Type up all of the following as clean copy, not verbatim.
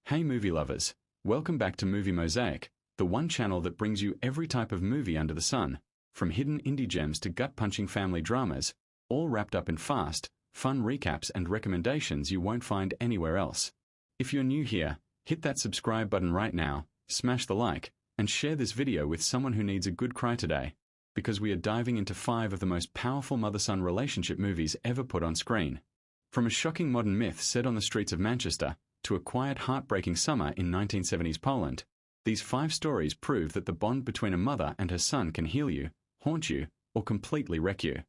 Hey movie lovers, welcome back to Movie Mosaic, the one channel that brings you every type of movie under the sun, from hidden indie gems to gut-punching family dramas, all wrapped up in fast, fun recaps and recommendations you won't find anywhere else. If you're new here, hit that subscribe button right now, smash the like, and share this video with someone who needs a good cry today, because we are diving into 5 of the most powerful mother-son relationship movies ever put on screen. From a shocking modern myth set on the streets of Manchester, to a quiet, heartbreaking summer in 1970s Poland, these 5 stories prove that the bond between a mother and her son can heal you, haunt you, or completely wreck you.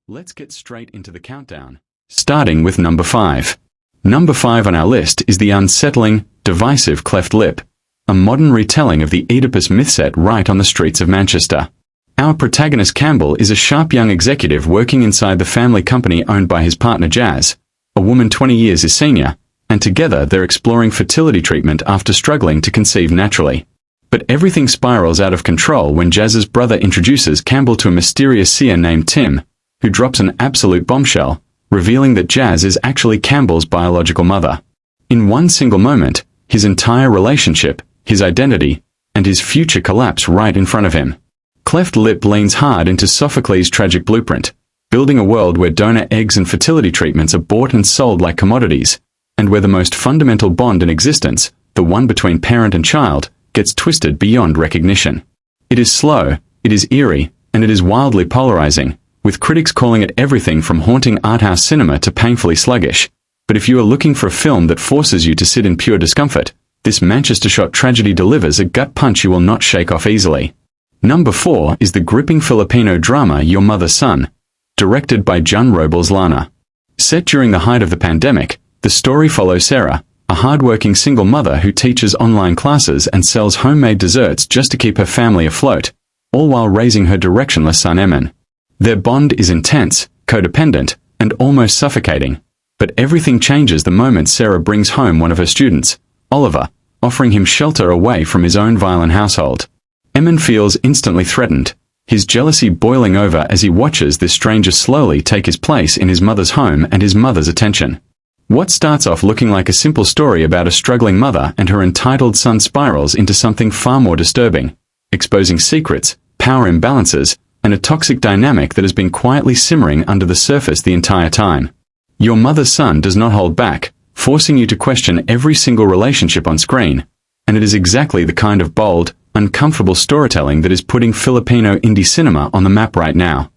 Let's get straight into the countdown, starting with number 5. Number 5 on our list is the unsettling, divisive Cleft Lip, a modern retelling of the Oedipus myth set right on the streets of Manchester. Our protagonist Campbell is a sharp young executive working inside the family company owned by his partner Jazz, a woman 20 years his senior, and together they're exploring fertility treatment after struggling to conceive naturally. But everything spirals out of control when Jazz's brother introduces Campbell to a mysterious seer named Tim, who drops an absolute bombshell, revealing that Jazz is actually Campbell's biological mother. In one single moment, his entire relationship, his identity, and his future collapse right in front of him. Cleft Lip leans hard into Sophocles' tragic blueprint, building a world where donor eggs and fertility treatments are bought and sold like commodities, and where the most fundamental bond in existence, the one between parent and child, gets twisted beyond recognition. It is slow, it is eerie, and it is wildly polarizing, with critics calling it everything from haunting arthouse cinema to painfully sluggish. But if you are looking for a film that forces you to sit in pure discomfort, this Manchester-shot tragedy delivers a gut punch you will not shake off easily. Number 4 is the gripping Filipino drama Your Mother's Son, directed by Jun Robles Lana. Set during the height of the pandemic, the story follows Sarah, a hard-working single mother who teaches online classes and sells homemade desserts just to keep her family afloat, all while raising her directionless son Emin. Their bond is intense, codependent, and almost suffocating, but everything changes the moment Sarah brings home one of her students, Oliver, offering him shelter away from his own violent household. Emin feels instantly threatened, his jealousy boiling over as he watches this stranger slowly take his place in his mother's home and his mother's attention. What starts off looking like a simple story about a struggling mother and her entitled son spirals into something far more disturbing, exposing secrets, power imbalances, and a toxic dynamic that has been quietly simmering under the surface the entire time. Your Mother's Son does not hold back, forcing you to question every single relationship on screen, and it is exactly the kind of bold, uncomfortable storytelling that is putting Filipino indie cinema on the map right now.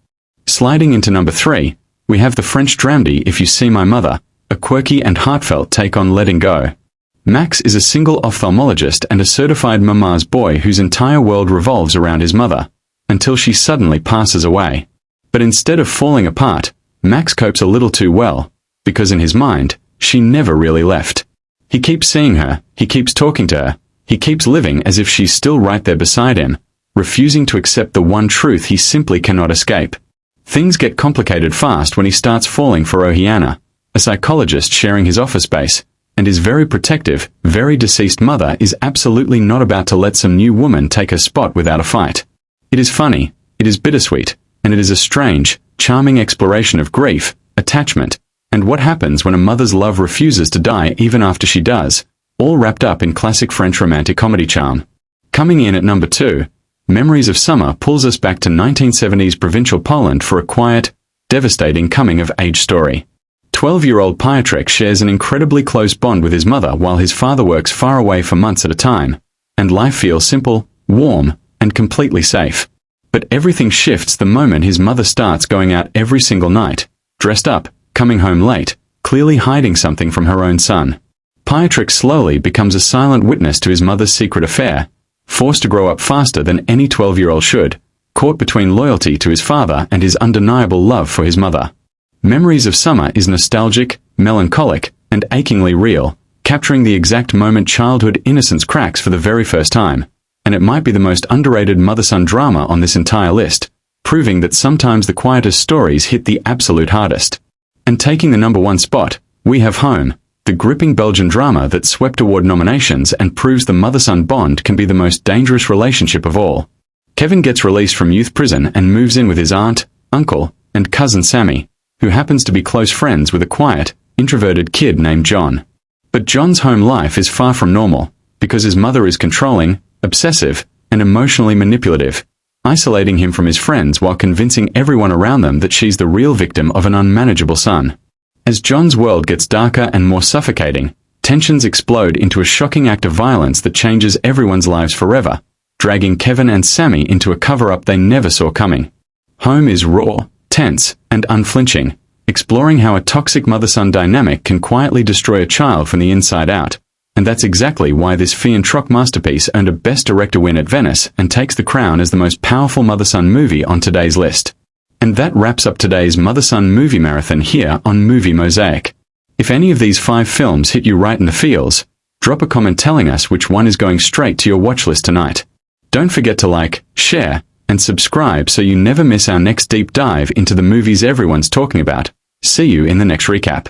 Sliding into number 3, we have the French dramedy If You See My Mother, a quirky and heartfelt take on letting go. Max is a single ophthalmologist and a certified mama's boy whose entire world revolves around his mother, until she suddenly passes away. But instead of falling apart, Max copes a little too well, because in his mind, she never really left. He keeps seeing her, he keeps talking to her, he keeps living as if she's still right there beside him, refusing to accept the one truth he simply cannot escape. Things get complicated fast when he starts falling for Ohiana, a psychologist sharing his office space, and his very protective, very deceased mother is absolutely not about to let some new woman take her spot without a fight. It is funny, it is bittersweet, and it is a strange, charming exploration of grief, attachment, and what happens when a mother's love refuses to die even after she does, all wrapped up in classic French romantic comedy charm. Coming in at number 2, Memories of Summer pulls us back to 1970s provincial Poland for a quiet, devastating coming-of-age story. 12-year-old Trch shares an incredibly close bond with his mother while his father works far away for months at a time, and life feels simple, warm, and completely safe. But everything shifts the moment his mother starts going out every single night, dressed up, coming home late, clearly hiding something from her own son. Trch slowly becomes a silent witness to his mother's secret affair, forced to grow up faster than any 12-year-old should, caught between loyalty to his father and his undeniable love for his mother. Memories of Summer is nostalgic, melancholic, and achingly real, capturing the exact moment childhood innocence cracks for the very first time, and it might be the most underrated mother-son drama on this entire list, proving that sometimes the quietest stories hit the absolute hardest. And taking the number 1 spot, we have Home, the gripping Belgian drama that swept award nominations and proves the mother-son bond can be the most dangerous relationship of all. Kevin gets released from youth prison and moves in with his aunt, uncle, and cousin Sammy, who happens to be close friends with a quiet, introverted kid named John. But John's home life is far from normal, because his mother is controlling, obsessive, and emotionally manipulative, isolating him from his friends while convincing everyone around them that she's the real victim of an unmanageable son. As John's world gets darker and more suffocating, tensions explode into a shocking act of violence that changes everyone's lives forever, dragging Kevin and Sammy into a cover-up they never saw coming. Home is raw, tense, and unflinching, exploring how a toxic mother-son dynamic can quietly destroy a child from the inside out. And that's exactly why this Fien Troch masterpiece earned a Best Director win at Venice and takes the crown as the most powerful mother-son movie on today's list. And that wraps up today's mother-son movie marathon here on Movie Mosaic. If any of these 5 films hit you right in the feels, drop a comment telling us which one is going straight to your watch list tonight. Don't forget to like, share, and subscribe so you never miss our next deep dive into the movies everyone's talking about. See you in the next recap.